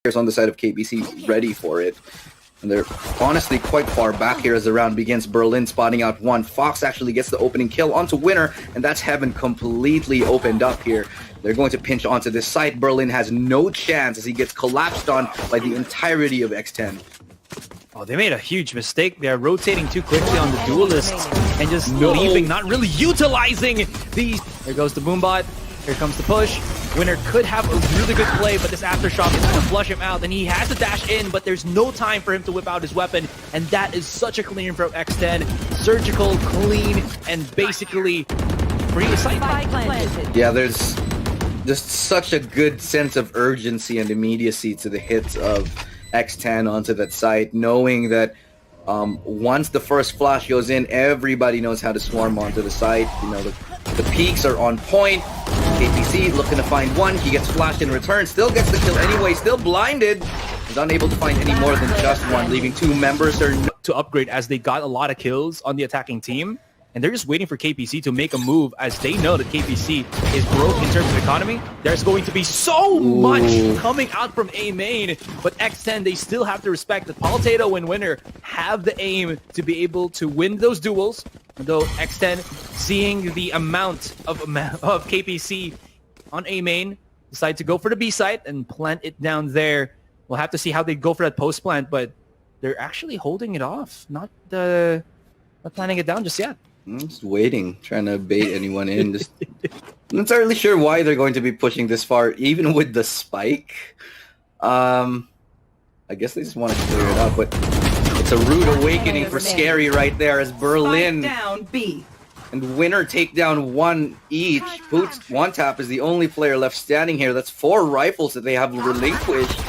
players on the side of KPC ready for it. And they're honestly quite far back here as the round begins. BerLIN spotting out one. foxz actually gets the opening kill onto Winner, and that's Heaven completely opened up here. They're going to pinch onto this site. BerLIN has no chance as he gets collapsed on by the entirety of X10. Oh, they made a huge mistake. They're rotating too quickly on the duelists and just leaving, not really utilizing these. There goes the Boombot. Here comes the push. Winner could have a really good play, but this Aftershock is going to flush him out, and he has to dash in, but there's no time for him to whip out his weapon, and that is such a clean from X10. Surgical, clean, and basically free sight. Yeah, there's just such a good sense of urgency and immediacy to the hits of X10 onto that site, knowing that once the first flash goes in, everybody knows how to swarm onto the site. You know, the peaks are on point. KPC looking to find one. He gets flashed in return, still gets the kill anyway, still blinded. He's unable to find any more than just one, leaving two members to upgrade as they got a lot of kills on the attacking team. And they're just waiting for KPC to make a move as they know that KPC is broke in terms of economy. There's going to be so much coming out from A main, but X10, they still have to respect that PAULTATO and Winner have the aim to be able to win those duels. Though X10, seeing the amount of KPC on A main, decide to go for the B site and plant it down there. We'll have to see how they go for that post plant, but they're actually holding it off, not planting it down just yet. I'm just waiting, trying to bait anyone in. Just not entirely sure why they're going to be pushing this far, even with the spike. I guess they just want to clear it up, but it's a rude awakening for sScary right there as BerLIN down B and Winner take down one each. Pooh1Tap is the only player left standing here. That's 4 rifles that they have relinquished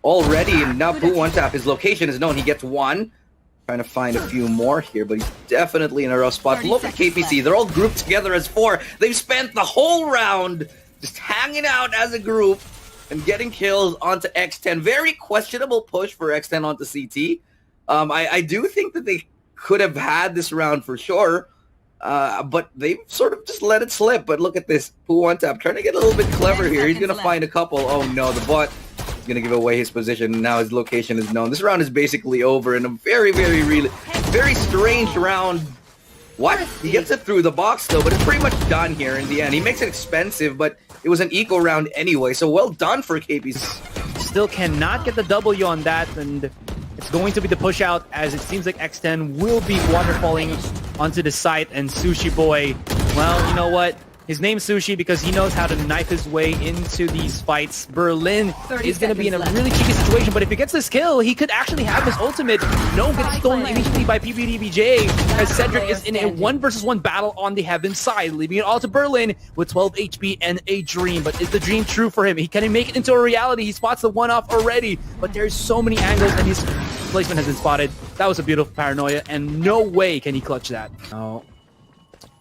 already, and now Pooh1Tap, his location is known. He gets one. Trying to find a few more here, but he's definitely in a rough spot. Look at KPC. They're all grouped together as 4. They've spent the whole round just hanging out as a group and getting kills onto X10. Very questionable push for X10 onto CT. I do think that they could have had this round for sure, but they sort of just let it slip. But look at this. Pooh1Tap trying to get a little bit clever here. He's going to find a couple. Oh no, the bot is going to give away his position. Now his location is known. This round is basically over in a very strange round. What? He gets it through the box though, but it's pretty much done here in the end. He makes it expensive, but it was an eco round anyway, so well done for KPC. Still cannot get the W on that, and it's going to be the push out as it seems like X10 will be waterfalling onto the site, and Sushi Boy, well, you know what? His name's Sushi because he knows how to knife his way into these fights. BerLIN is going to be in a really tricky situation, but if he gets this kill, he could actually have his ultimate. No, gets stolen immediately by PPDBJ as cedrik is in a 1v1 battle on the Heaven side, leaving it all to BerLIN with 12 HP and a dream. But is the dream true for him? Can he make it into a reality? He spots the one-off already, but there's so many angles and his placement has been spotted. That was a beautiful paranoia, and no way can he clutch that. Oh.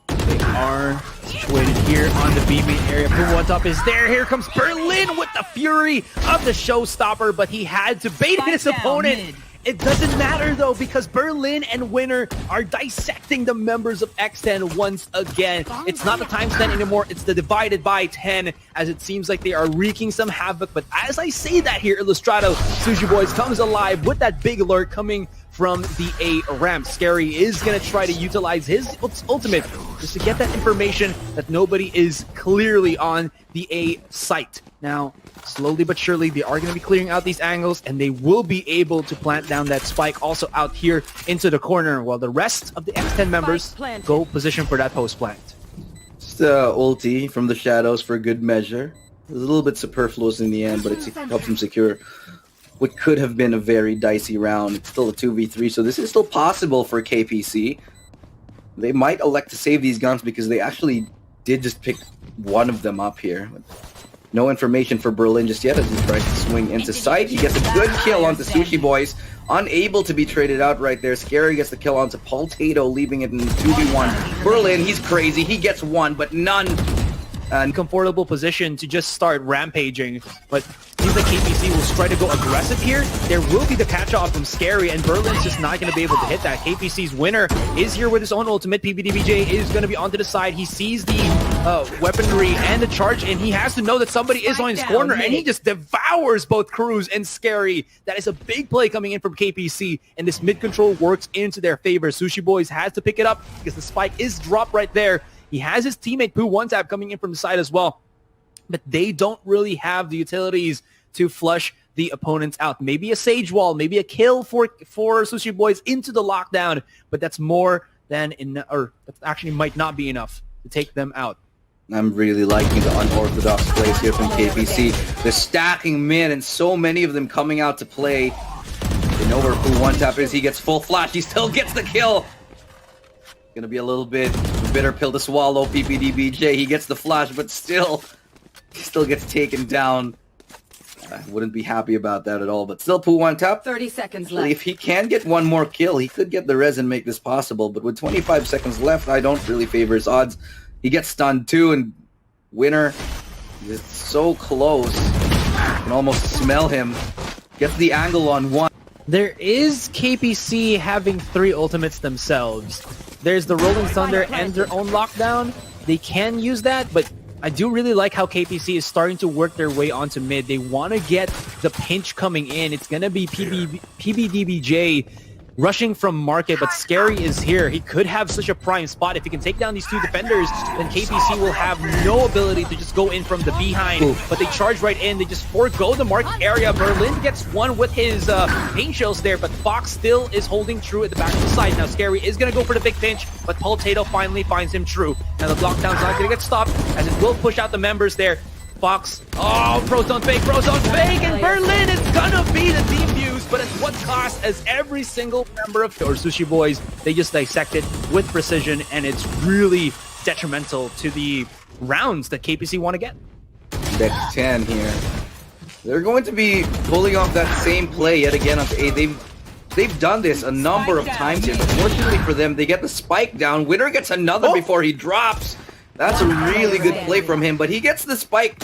They are situated here on the B main area. Pooh1Tap is there. Here comes BerLIN with the fury of the showstopper, but he had to bait his opponent. It doesn't matter though, because BerLIN and Winner are dissecting the members of X10 once again. It's not the times 10 anymore, it's the divided by 10, as it seems like they are wreaking some havoc. But as I say that here, Illustrato, sushiboys comes alive with that big alert coming from the A ramp. sScary is going to try to utilize his ultimate just to get that information that nobody is clearly on the A site. Now, slowly but surely, they are going to be clearing out these angles, and they will be able to plant down that spike also out here into the corner, while the rest of the X10 members go position for that post plant. Just ulti from the shadows for good measure. It was a little bit superfluous in the end, but it helps him secure what could have been a very dicey round. It's still a 2v3, so this is still possible for KPC. They might elect to save these guns because they actually did just pick one of them up here. No information for BerLIN just yet as he tries to swing into sight. He gets a good kill onto Sushiboys. Unable to be traded out right there. sScary gets the kill onto PAULTATO, leaving it in 2v1. BerLIN, he's crazy. He gets one, but none. And comfortable position to just start rampaging, but seems like KPC will try to go aggressive here. There will be the catch-off from sScary, and BerLIN's just not going to be able to hit that. KPC's Winner is here with his own ultimate. PPDBJ is going to be onto the side. He sees the weaponry and the charge, and he has to know that somebody is on his corner, and he just devours both Crws and sScary. That is a big play coming in from KPC, and this mid control works into their favor. Sushiboys has to pick it up because the spike is dropped right there. He has his teammate Pooh1Tap coming in from the side as well, but they don't really have the utilities to flush the opponents out. Maybe a Sage Wall, maybe a kill for Sushiboys into the lockdown, but that's more than that actually might not be enough to take them out. I'm really liking the unorthodox plays here from KPC. They're stacking mid, and so many of them coming out to play. They know where Pooh1Tap is. He gets full flash. He still gets the kill. Gonna be a little bit bitter pill to swallow. PPDBJ. He gets the flash, but still gets taken down. I wouldn't be happy about that at all. But still, Pooh1Tap. 30 seconds left. If he can get one more kill, he could get the res and make this possible. But with 25 seconds left, I don't really favor his odds. He gets stunned too, and Winner is so close. You can almost smell him. Gets the angle on one. There is KPC having 3 ultimates themselves. There's the Rolling Thunder and their own lockdown. They can use that, but I do really like how KPC is starting to work their way onto mid. They want to get the pinch coming in. It's going to be PPDBJ rushing from market, but sScary is here. He could have such a prime spot. If he can take down these 2 defenders, then KPC will have no ability to just go in from the behind. But they charge right in. They just forego the market area. BerLIN gets one with his paint shells there, but foxz still is holding true at the back of the side. Now sScary is going to go for the big pinch, but PAULTATO finally finds him true. Now the blockdown's not going to get stopped, as it will push out the members there. foxz, oh, Prozone fake, and BerLIN is gonna be the defuse, but at what cost? As every single member of Sushiboys, they just dissect it with precision, and it's really detrimental to the rounds that KPC want to get. X10 here. They're going to be pulling off that same play yet again onto A. They've done this a number of times here, but fortunately for them, they get the spike down. Winner gets another before he drops. That's a really good play from him, but he gets the spike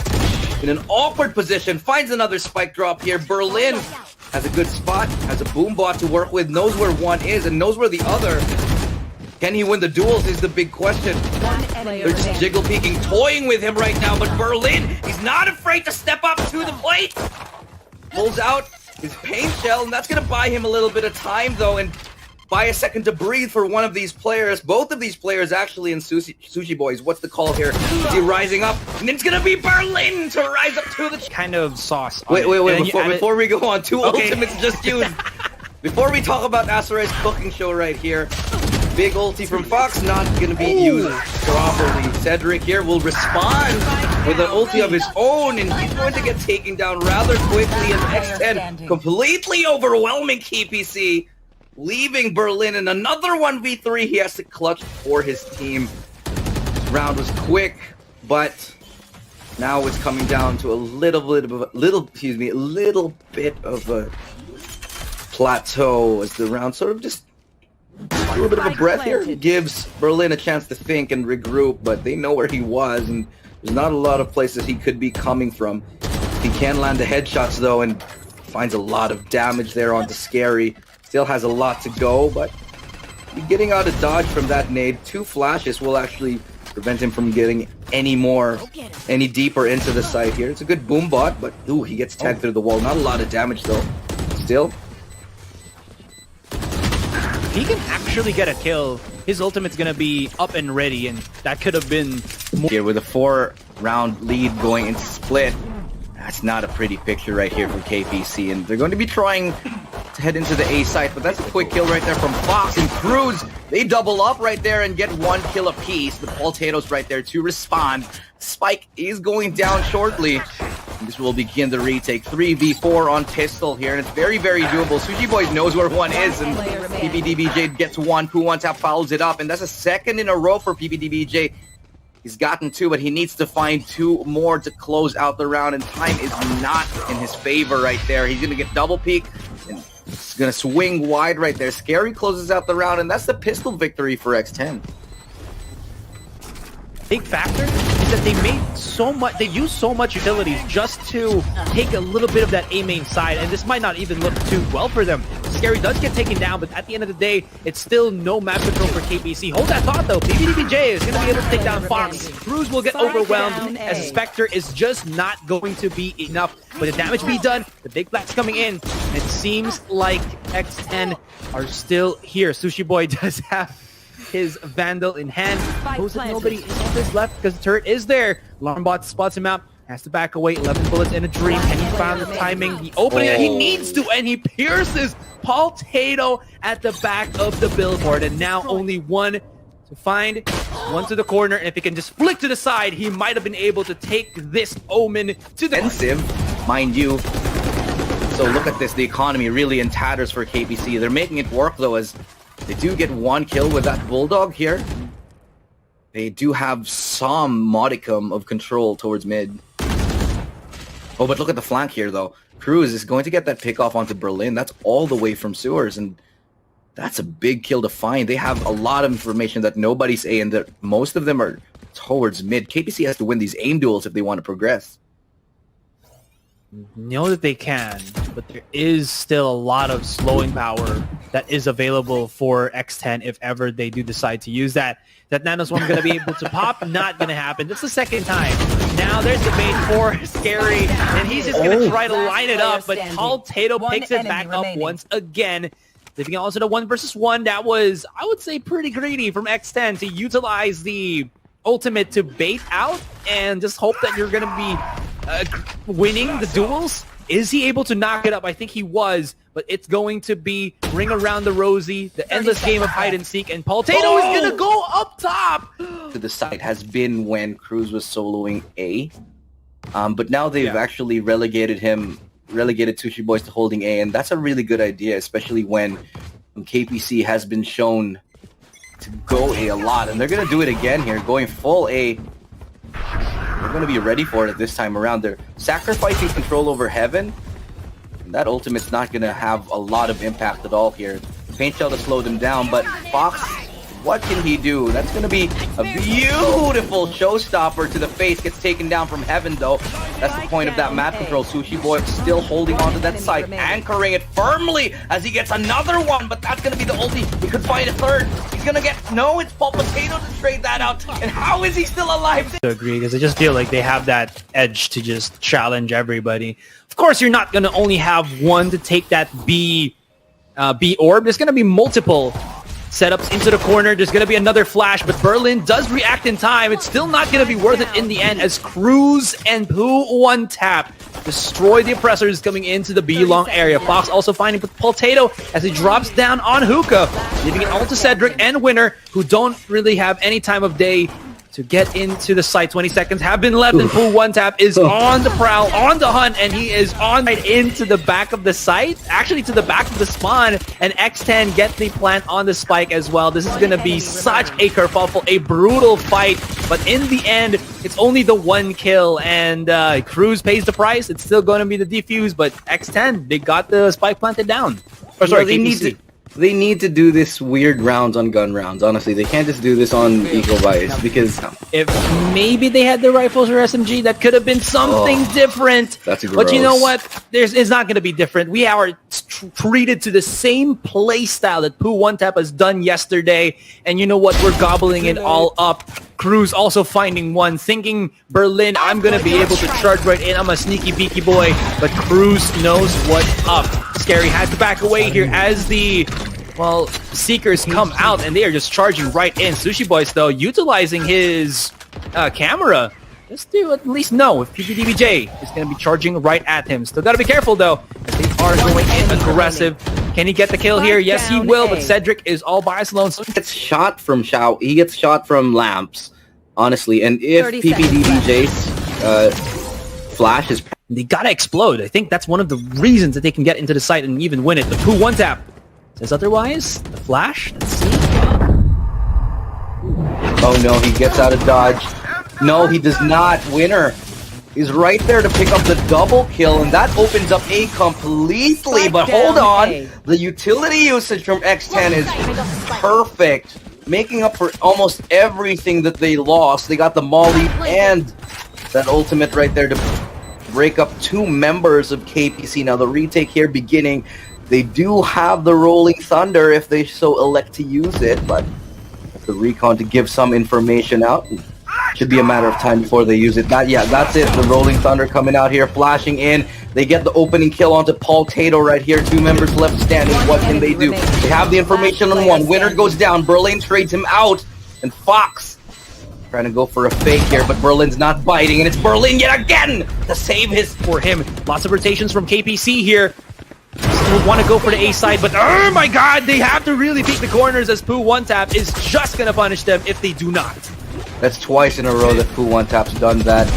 in an awkward position, finds another spike drop here. BerLIN has a good spot, has a boom bot to work with, knows where one is and knows where the other. Can he win the duels is the big question. They're just jiggle peeking, toying with him right now, but BerLIN, he's not afraid to step up to the plate. Pulls out his paint shell, and that's going to buy him a little bit of time though, and buy a second to breathe for one of these players. Both of these players actually in Sushiboys. What's the call here? Is he rising up? And it's gonna be BerLIN to rise up to the kind of sauce. Wait. Before we go on, 2 ultimates just used. Before we talk about Asurai's cooking show right here, big ulti from foxz not gonna be used properly. Cedrik here will respond with an ulti of his own, and he's going to get taken down rather quickly. And X10 completely overwhelming KPC, leaving BerLIN in another 1v3. He has to clutch for his team. This round was quick, but now it's coming down to a little bit of a plateau as the round sort of just a little bit of a breath here. Gives BerLIN a chance to think and regroup, but they know where he was, and there's not a lot of places he could be coming from. He can land the headshots though, and finds a lot of damage there onto sScary. Still has a lot to go, but getting out of dodge from that nade, 2 flashes will actually prevent him from getting any deeper into the site here. It's a good boom bot, but ooh, he gets tagged through the wall. Not a lot of damage though. Still, if he can actually get a kill, his ultimate's gonna be up and ready, and that could have been more. Here with a 4-round lead going into split. That's not a pretty picture right here from KPC, and they're going to be trying to head into the A site, but that's a quick kill right there from foxz and Crws. They double up right there and get 1 kill apiece. The PAULTATO's right there to respond. Spike is going down shortly. And this will begin the retake. 3v4 on pistol here, and it's very, very doable. Sushiboys knows where one is, and PPDBJ gets one. Pooh1Tap fouls it up, and that's a second in a row for PPDBJ. He's gotten 2, but he needs to find 2 more to close out the round, and time is not in his favor right there. He's going to get double peek, and he's going to swing wide right there. sScary closes out the round, and that's the pistol victory for X10. Big factor is that they used so much utilities just to take a little bit of that A main side, and this might not even look too well for them. sScary does get taken down, but at the end of the day, it's still no map control for KPC. Hold that thought though, PPDBJ is going to be able to take down foxz. Crws will get overwhelmed as a Spectre is just not going to be enough. But the damage be done, the big blacks coming in, and it seems like X10 are still here. sushiboy does have his Vandal in hand. Knows that nobody is left because the turret is there. Alarmbot spots him out, has to back away. 11 bullets in a dream, and he found the timing, the opening that he needs to, and he pierces PAULTATO at the back of the billboard. And now only one to find, one to the corner, and if he can just flick to the side, he might have been able to take this Omen to the Defensive, mind you. So look at this, the economy really in tatters for KPC. They're making it work though, as they do get one kill with that Bulldog here. They do have some modicum of control towards mid. Oh, but look at the flank here though. Crws is going to get that pick off onto BerLIN. That's all the way from sewers, and that's a big kill to find. They have a lot of information that nobody's A, and that most of them are towards mid. KPC has to win these aim duels if they want to progress. Know that they can, but there is still a lot of slowing power that is available for X10 if ever they do decide to use that. That Nano's one going to be able to pop, not going to happen. That's the second time. Now there's the bait for sScary, and he's just going to try to line it up, but PAULTATO picks it back up once again. Leaving also to 1 versus 1. That was, I would say, pretty greedy from X10 to utilize the ultimate to bait out and just hope that you're going to be winning the duels. Is he able to knock it up? I think he was, but it's going to be ring around the rosy, the endless game of hide and seek, and PAULTATO is going to go up top. To the side has been when Crws was soloing A, but now they've actually relegated sushiboys to holding A, and that's a really good idea, especially when KPC has been shown to go A a lot, and they're going to do it again here, going full A. They're going to be ready for it this time around. They're sacrificing control over heaven. And that ultimate's not going to have a lot of impact at all here. Paint shell to slow them down, but foxz, what can he do? That's going to be a beautiful showstopper to the face. Gets taken down from heaven, though. That's the point of that map control. sushiboy still holding onto that side, anchoring it firmly as he gets another one, but that's going to be the ulti. He could find a third. He's going to get... No, it's PAULTATO to trade that out. And how is he still alive? I agree, because I just feel like they have that edge to just challenge everybody. Of course, you're not going to only have one to take that B orb. There's going to be multiple setups into the corner. There's going to be another flash, but BerLIN does react in time. It's still not going to be worth it in the end, as Crws and Pooh1Tap destroy the oppressors coming into the B long area. foxz also finding PAULTATO as he drops down on Hookah, leaving it all to cedrik and Winner, who don't really have any time of day to get into the site. 20 seconds have been left, and Pooh1Tap is on the prowl, on the hunt, and he is on right into the back of the site, actually to the back of the spawn, and X10 gets the plant on the spike as well. This is going to be such a kerfuffle, a brutal fight, but in the end, it's only the one kill, and Crws pays the price. It's still going to be the defuse, but X10, they got the spike planted down. Or sorry, They need to do this weird rounds on gun rounds. Honestly, they can't just do this on equal bias, because if maybe they had the rifles or SMG, that could have been something different. That's gross. But you know what? It's not going to be different. We are treated to the same play style that Pooh1Tap has done yesterday, and you know what? We're gobbling it all up. Crws also finding one, thinking BerLIN, I'm going to be able to charge right in. I'm a sneaky beaky boy, but Crws knows what's up. sScary has to back away here as the, well, Seekers come out, and they are just charging right in. sushiboys, though, utilizing his camera just to at least know if PPDBJ is going to be charging right at him. Still got to be careful, though. They are going in aggressive. Can he get the kill here? Yes, he will, but cedrik is all by his alone. So he gets shot from he gets shot from lamps, honestly. And if PPDBJ's flash is... They gotta explode. I think that's one of the reasons that they can get into the site and even win it. The Pooh1Tap says otherwise. The flash, let's see. Oh no, he gets out of dodge. No, he does not. Winner is right there to pick up the double kill, and that opens up A completely. But hold on, the utility usage from X10 is perfect. making up for almost everything that they lost. They got the Molly and that ultimate right there to break up 2 members of KPC. Now the retake here beginning. They do have the Rolling Thunder if they so elect to use it, but the recon to give some information out. Should be a matter of time before they use it. Yeah, that's it. The Rolling Thunder coming out here, flashing in. They get the opening kill onto PAULTATO right here. 2 members left standing. What can they do? They have the information on one. Winner goes down. BerLIN trades him out. And foxz trying to go for a fake here, but BerLIN's not biting. And it's BerLIN yet again to save his... For him, lots of rotations from KPC here. Still want to go for the A side, but oh my god, they have to really peek the corners as Pooh1Tap is just going to punish them if they do not. That's twice in a row that Pooh1Tap's done that.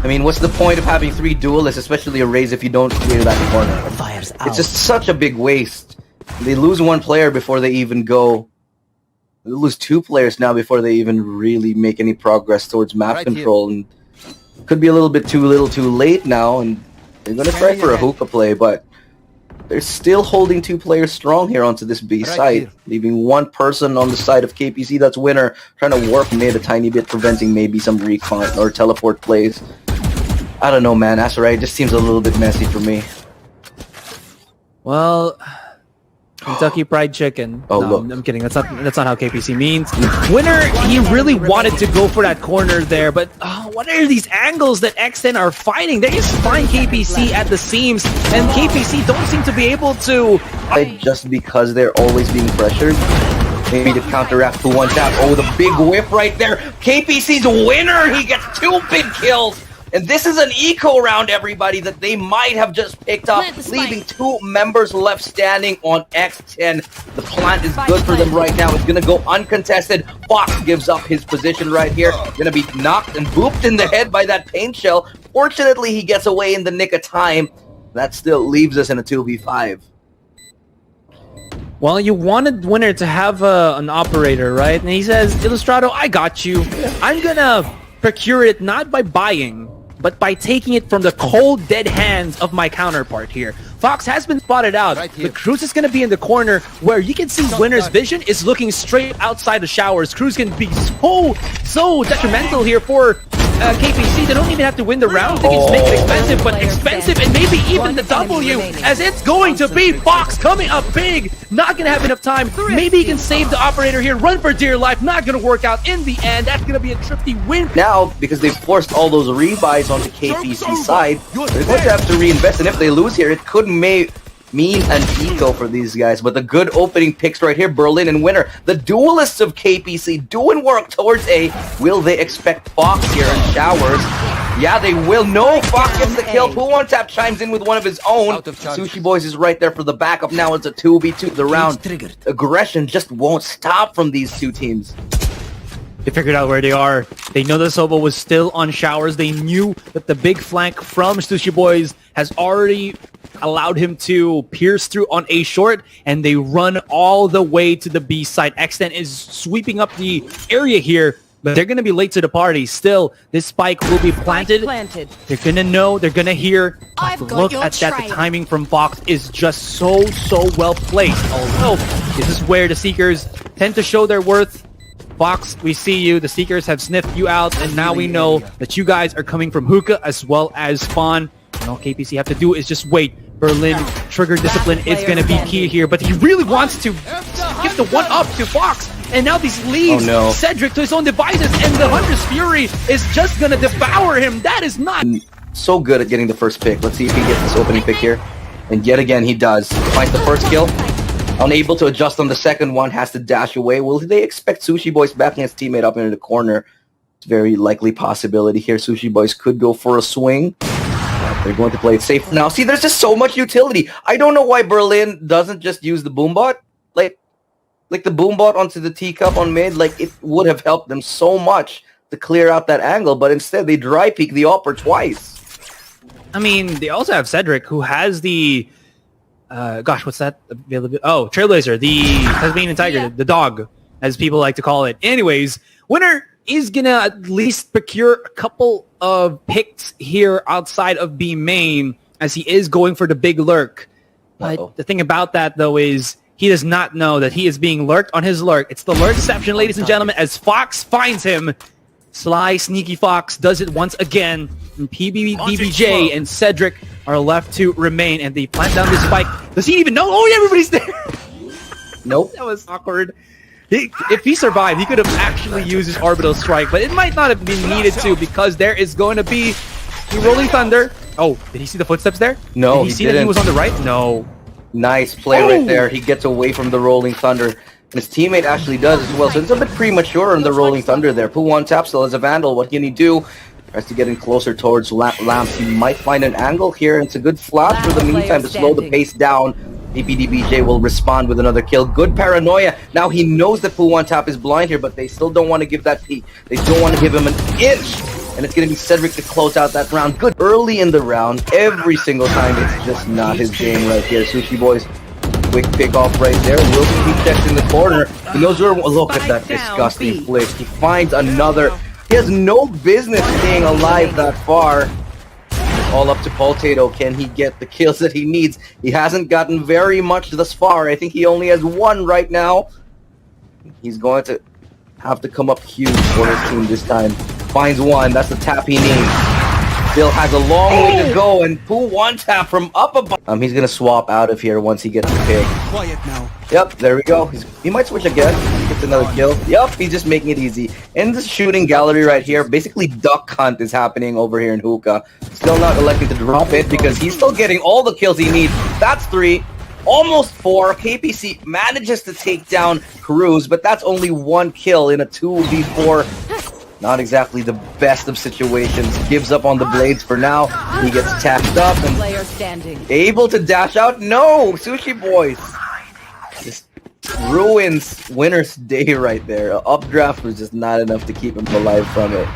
I mean, what's the point of having 3 duelists, especially a Raze, if you don't clear that corner? Fires out. It's just such a big waste. They lose 1 player before they even go. They lose 2 players now before they even really make any progress towards map control. And could be a little bit too little too late now, and they're going to try for a hookah play, but they're still holding 2 players strong here onto this B side, leaving 1 person on the side of KPC, that's winner, trying to warp mid a tiny bit, preventing maybe some recon or teleport plays. I don't know, man. sScary, it just seems a little bit messy for me. Well, Kentucky Fried Chicken. Oh, no, look. I'm kidding. That's not how KPC means. Winner, he really wanted to go for that corner there, but what are these angles that X10 are fighting? They just find KPC at the seams, and KPC don't seem to be able to... Just because they're always being pressured. Maybe to counteract Pooh1Tap. Oh, the big whip right there. KPC's winner. He gets 2 big kills. And this is an eco round, everybody, that they might have just picked up, leaving 2 members left standing on X10. The plant is good for them right now. It's going to go uncontested. foxz gives up his position right here. Going to be knocked and booped in the head by that paint shell. Fortunately, he gets away in the nick of time. That still leaves us in a 2v5. Well, you wanted Winner to have an operator, right? And he says, Illustrato, I got you. I'm going to procure it not by buying, but by taking it from the cold, dead hands of my counterpart here. foxz has been spotted out. The Crws is going to be in the corner where you can see Winner's vision is looking straight outside the showers. Crws can be so detrimental here for KPC. They don't even have to win the round. They can just make it expensive, and maybe even the W, as it's going to be foxz coming up big. Not going to have enough time. Maybe he can save the operator here. Run for dear life. Not going to work out in the end. That's going to be a tricky win. Now, because they've forced all those rebuys onto KPC's side, they're going to have to reinvest, and if they lose here, it could mean an eco for these guys. But the good opening picks right here, BerLIN and Winner. The duelists of KPC doing work towards A. Will they expect foxz here in showers? Yeah, they will. No, foxz gets the kill. Pooh1Tap chimes in with one of his own. sushiboys is right there for the backup. Now it's a 2v2. The round aggression just won't stop from these 2 teams. They figured out where they are. They know the Sobo was still on showers. They knew that the big flank from sushiboys has already allowed him to pierce through on A short, and they run all the way to the B side. X10 is sweeping up the area here, but they're going to be late to the party. Still, this spike will be planted. They're going to know, they're going to hear. But look at that, the timing from foxz is just so well placed. Although, this is where the Seekers tend to show their worth. foxz, we see you. The Seekers have sniffed you out, and now we know that you guys are coming from hookah as well as spawn. And all KPC have to do is just wait. BerLIN, trigger discipline is going to be key here, but he really wants to give the 1-up to foxz. And now these leaves cedrik to his own devices, and the Hunter's Fury is just going to devour him. That is not... So good at getting the first pick. Let's see if he gets this opening pick here. And yet again, he does. Finds the first kill. Unable to adjust on the second one, has to dash away. Will they expect sushiboys backing his teammate up into the corner? It's a very likely possibility here. sushiboys could go for a swing. They're going to play it safe now. See, there's just so much utility. I don't know why BerLIN doesn't just use the boombot. Like the boombot onto the teacup on mid. Like, it would have helped them so much to clear out that angle. But instead, they dry peek the upper twice. I mean, they also have cedrik, who has the... gosh, what's that? Oh, Trailblazer, the Tasmanian Tiger, the dog, as people like to call it. Anyways, Winner is going to at least procure a couple of picks here outside of B main, as he is going for the big lurk. But the thing about that, though, is he does not know that he is being lurked on his lurk. It's the lurkception, ladies and gentlemen, as foxz finds him. Sly, sneaky foxz does it once again. And PPDBJ and cedrik are left to remain, and they plant down this spike. Does he even know? Oh, yeah, everybody's there. Nope. That was awkward. If he survived, he could have actually used his orbital strike, but it might not have been needed to, because there is going to be the rolling thunder. Oh, did he see the footsteps there? No, did he see that he was on the right? No. Nice play right there. He gets away from the rolling thunder. And his teammate actually does as well. So it's a bit premature on the rolling thunder there. Pooh1Tap still has a vandal. What can he do? Tries to get in closer towards lamps. He might find an angle here. It's a good flash for the meantime to slow the pace down. PPDBJ will respond with another kill. Good paranoia. Now he knows that Pooh1Tap is blind here, but they still don't want to give that peek. They don't want to give him an inch. And it's going to be cedrik to close out that round. Good early in the round. Every single time, it's just not his game right here. sushiboys, quick pick off right there. Wilson, he checks in the corner. He knows where. Look at that disgusting flick. He finds another. He has no business staying alive that far. All up to PAULTATO. Can he get the kills that he needs? He hasn't gotten very much thus far. I think he only has one right now. He's going to have to come up huge for his team this time. Finds one. That's the tap he needs. Still has a long way to go, and Pooh1Tap from up above. He's gonna swap out of here once he gets the pick. Quiet now. Yep, there we go. He might switch again. He gets another kill. Yep, he's just making it easy. In the shooting gallery right here, basically duck hunt is happening over here in Hookah. Still not electing to drop it because he's still getting all the kills he needs. That's 3. Almost 4. KPC manages to take down Crws, but that's only 1 kill in a 2v4. Not exactly the best of situations. Gives up on the blades for now. He gets tapped up and able to dash out. No! sushiboys just ruins winner's day right there. Updraft was just not enough to keep him alive from it.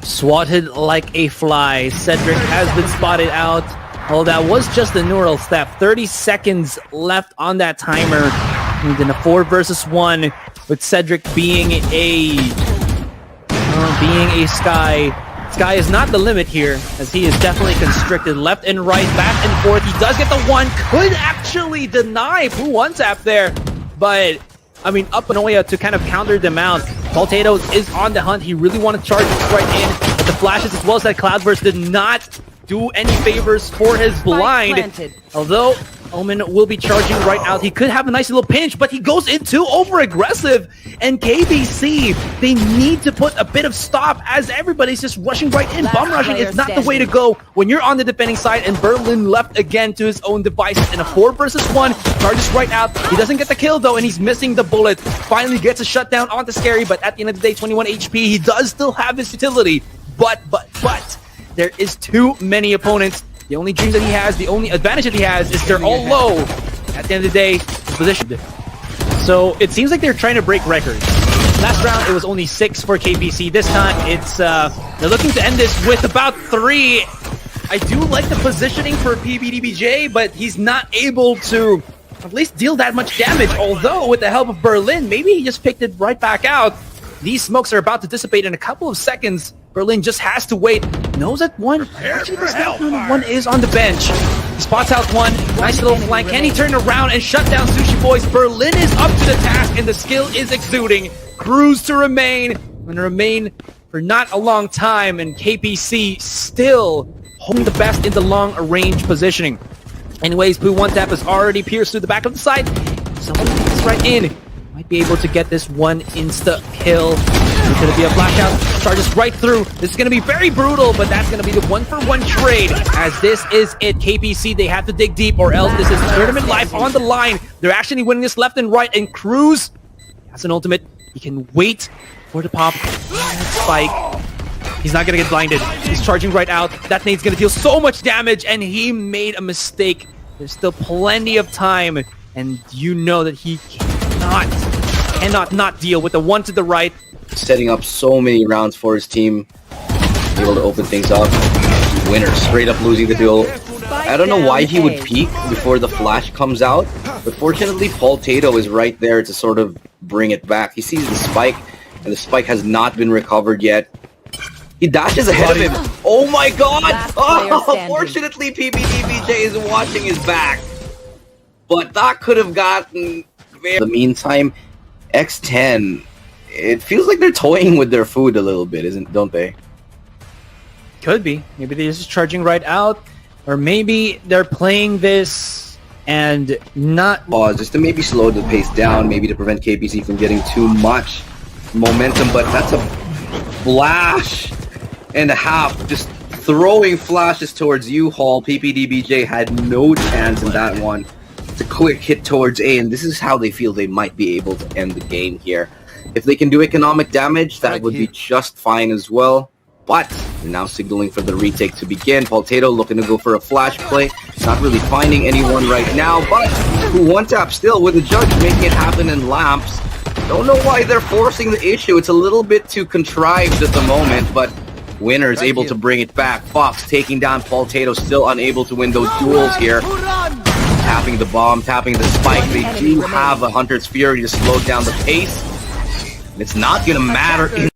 Swatted like a fly. cedrik has been spotted out. Oh, that was just a neural step. 30 seconds left on that timer. And then a 4 versus 1 with cedrik being a Sky. Sky is not the limit here, as he is definitely constricted left and right, back and forth. He does get the 1, could actually deny Pooh1Tap there, but I mean, up and Oya to kind of counter them out. PAULTATO is on the hunt. He really wanted to charge right in, but the flashes as well as that cloudburst did not do any favors for his blind. Although Omen will be charging right out. He could have a nice little pinch, but he goes into over-aggressive. And KPC, they need to put a bit of stop as everybody's just rushing right in. Bum rushing is not the way to go when you're on the defending side, and BerLIN left again to his own devices in a 4 versus 1. Charges right out. He doesn't get the kill though, and he's missing the bullet. Finally gets a shutdown onto sScary, but at the end of the day, 21 HP. He does still have his utility, but there is too many opponents. The only dream that he has, the only advantage that he has is they're all low. At the end of the day, he's positioned. So it seems like they're trying to break records. Last round, it was only 6 for KPC. This time, it's they're looking to end this with about 3. I do like the positioning for PPDBJ, but he's not able to at least deal that much damage. Although, with the help of BerLIN, maybe he just picked it right back out. These smokes are about to dissipate in a couple of seconds. BerLIN just has to wait. Knows that 1. Actually, the 1 is on the bench. He spots out 1. Nice little flank. Can he turn around and shut down sushiboys? BerLIN is up to the task, and the skill is exuding. Crws to remain, and remain for not a long time. And KPC still holding the best in the long-range positioning. Anyways, Pooh1Tap has already pierced through the back of the side. Someone gets right in. Might be able to get this 1 insta kill. It's going to be a flash out. Charges right through. This is going to be very brutal, but that's going to be the 1-for-1 trade. As this is it. KPC, they have to dig deep, or else this is tournament life on the line. They're actually winning this left and right, and Crws has an ultimate. He can wait for the pop. Spike. He's not going to get blinded. He's charging right out. That nade's going to deal so much damage, and he made a mistake. There's still plenty of time, and you know that he cannot not deal with the 1 to the right. Setting up so many rounds for his team. Able to open things up. Winner, straight up losing the duel. I don't know why he would peek before the flash comes out, but fortunately PAULTATO is right there to sort of bring it back. He sees the spike, and the spike has not been recovered yet. He dashes ahead of him. Oh my god! Oh, fortunately PPDBJ is watching his back. but that could have gotten... In the meantime, X10, it feels like they're toying with their food a little bit, don't they? Could be. Maybe they're just charging right out, or maybe they're playing this and not... Pause, just to maybe slow the pace down, maybe to prevent KPC from getting too much momentum, but that's a flash and a half, just throwing flashes towards U-Haul. PPDBJ had no chance in that one. It's a quick hit towards A, and this is how they feel they might be able to end the game here. If they can do economic damage, that would be just fine as well. But they're now signaling for the retake to begin. PAULTATO looking to go for a flash play. Not really finding anyone right now, but Pooh1Tap still with the judge making it happen in lamps. Don't know why they're forcing the issue. It's a little bit too contrived at the moment, but Winner is able to bring it back. foxz taking down PAULTATO, still unable to win those duels here. Tapping the bomb, tapping the spike. They do have a Hunter's Fury to slow down the pace. And it's not going to matter in